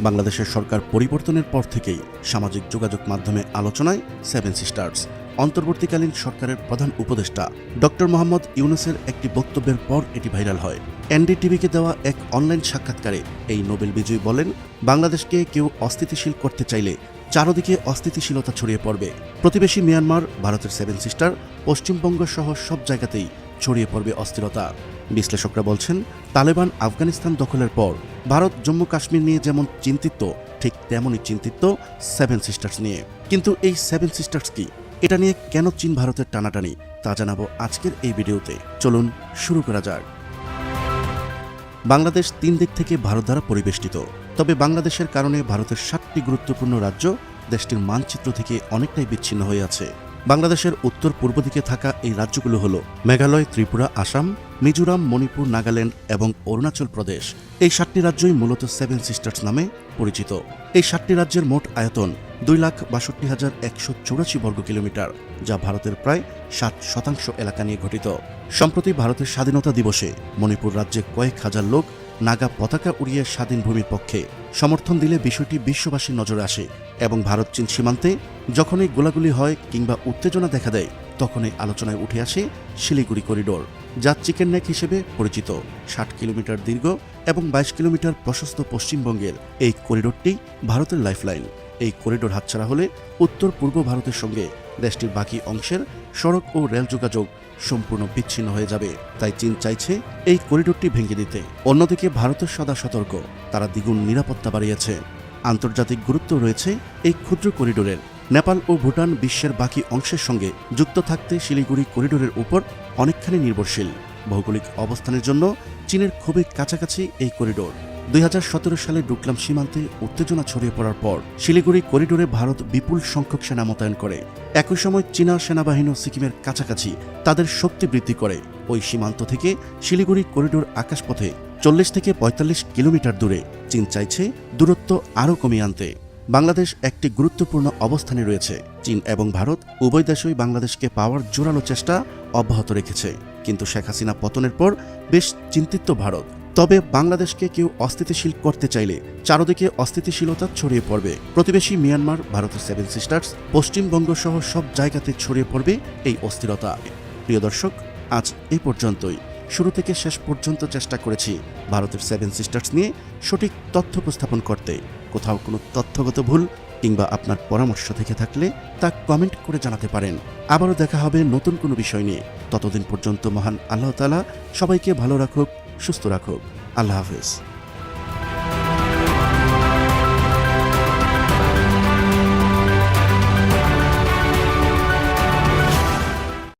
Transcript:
বাংলাদেশের সরকার পরিবর্তনের পর থেকেই সামাজিক যোগাযোগ মাধ্যমে আলোচনায় সেভেন সিস্টার্স। অন্তর্বর্তীকালীন সরকারের প্রধান উপদেষ্টা ডক্টর মোহাম্মদ ইউনূসের একটি বক্তব্যের পর এটি ভাইরাল হয়। এনডিটিভিকে দেওয়া এক অনলাইন সাক্ষাৎকারে এই নোবেল বিজয়ী বলেন, বাংলাদেশকে কেউ অস্থিতিশীল করতে চাইলে চারদিকে অস্থিতিশীলতা ছড়িয়ে পড়বে। প্রতিবেশী মিয়ানমার, ভারতের সেভেন সিস্টার, পশ্চিমবঙ্গ সহ সব জায়গাতেই ছড়িয়ে পড়বে অস্থিরতা। বিশ্লেষকরা বলছেন, তালেবান আফগানিস্তান দখলের পর ভারত জম্মু কাশ্মীর নিয়ে যেমন চিন্তিত, ঠিক তেমনই চিন্তিত সেভেন সিস্টার্স নিয়ে। কিন্তু এই সেভেন সিস্টার্স কি? এটা নিয়ে কেন চীন ভারতের টানাটানি, তা জানাবো আজকের এই ভিডিওতে। চলুন শুরু করা যাক। বাংলাদেশ 3 দিক থেকে ভারত দ্বারা পরিবেষ্টিত। তবে বাংলাদেশের কারণে ভারতের 7টি গুরুত্বপূর্ণ রাজ্য দেশটির মানচিত্র থেকে অনেকটাই বিচ্ছিন্ন হয়ে আছে। বাংলাদেশের উত্তর পূর্ব দিকে থাকা এই রাজ্যগুলো হল মেঘালয়, ত্রিপুরা, আসাম, মিজোরাম, মণিপুর, নাগাল্যান্ড এবং অরুণাচল প্রদেশ। এই 7টি রাজ্যই মূলত সেভেন সিস্টার্স নামে পরিচিত। এই 7টি রাজ্যের মোট আয়তন 2,62,184 বর্গ কিলোমিটার, যা ভারতের প্রায় 7% এলাকা নিয়ে গঠিত। সম্প্রতি ভারতের স্বাধীনতা দিবসে মণিপুর রাজ্যে কয়েক হাজার লোক নাগা পতাকা উড়িয়ে স্বাধীন ভূমির পক্ষে সমর্থন দিলে বিষয়টি বিশ্ববাসীর নজরে আসে এবং ভারত চীন সীমান্তে যখনই গোলাগুলি হয় কিংবা উত্তেজনা দেখা দেয়, তখনই আলোচনায় উঠে আসে শিলিগুড়ি করিডোর, যা চিকেন নেক হিসেবে পরিচিত। 60 কিলোমিটার দীর্ঘ এবং 22 কিলোমিটার প্রশস্ত পশ্চিমবঙ্গের এই করিডোরটি ভারতের লাইফলাইন। এই করিডোর হাতছাড়া হলে উত্তর পূর্ব ভারতের সঙ্গে দেশটির বাকি অংশের সড়ক ও রেল যোগাযোগ সম্পূর্ণ বিচ্ছিন্ন হয়ে যাবে। তাই চীন চাইছে এই করিডোরটি ভেঙে দিতে। অন্যদিকে ভারতের সদা সতর্ক, তারা দ্বিগুণ নিরাপত্তা বাড়িয়েছে। আন্তর্জাতিক গুরুত্ব রয়েছে এই ক্ষুদ্র করিডোরের। নেপাল ও ভুটান বিশ্বের বাকি অংশের সঙ্গে যুক্ত থাকতে শিলিগুড়ি করিডোরের উপর অনেকখানি নির্ভরশীল। ভৌগোলিক অবস্থানের জন্য চীনের খুবই কাছাকাছি এই করিডোর। 2017 সালে ডুকলাম সীমান্তে উত্তেজনা ছড়িয়ে পড়ার পর শিলিগুড়ি করিডোরে ভারত বিপুল সংখ্যক সেনা মোতায়েন করে। একই সময় চীনা সেনাবাহিনী সিকিমের কাছাকাছি তাদের শক্তি বৃদ্ধি করে। ওই সীমান্ত থেকে শিলিগুড়ি করিডোর আকাশপথে 40 থেকে 45 কিলোমিটার দূরে। চীন চাইছে দূরত্ব আরও কমিয়ে আনতে। বাংলাদেশ একটি গুরুত্বপূর্ণ অবস্থানে রয়েছে। চীন এবং ভারত উভয় দেশই বাংলাদেশকে পাওয়ার জোরালো চেষ্টা অব্যাহত রেখেছে। কিন্তু শেখ হাসিনা পতনের পর বেশ চিন্তিত ভারত। তবে বাংলাদেশকে কেউ অস্থিতিশীল করতে চাইলে চারদিকে অস্থিতিশীলতা ছড়িয়ে পড়বে। প্রতিবেশী মিয়ানমার, ভারতের সেভেন সিস্টার্স, পশ্চিমবঙ্গ সহ সব জায়গাতে ছড়িয়ে পড়বে এই অস্থিরতা। প্রিয় দর্শক, আজ এই পর্যন্তই। শুরু থেকে শেষ পর্যন্ত চেষ্টা করেছি ভারতের সেভেন সিস্টার্স নিয়ে সঠিক তথ্য উপস্থাপন করতে। কোথাও কোনো তথ্যগত ভুল কিংবা আপনার পরামর্শ থেকে থাকলে তা কমেন্ট করে জানাতে পারেন। আবারও দেখা হবে নতুন কোনো বিষয় নিয়ে। ততদিন পর্যন্ত মহান আল্লাহ তাআলা সবাইকে ভালো রাখুক, সুস্থ রাখুক। আল্লাহ হাফেজ।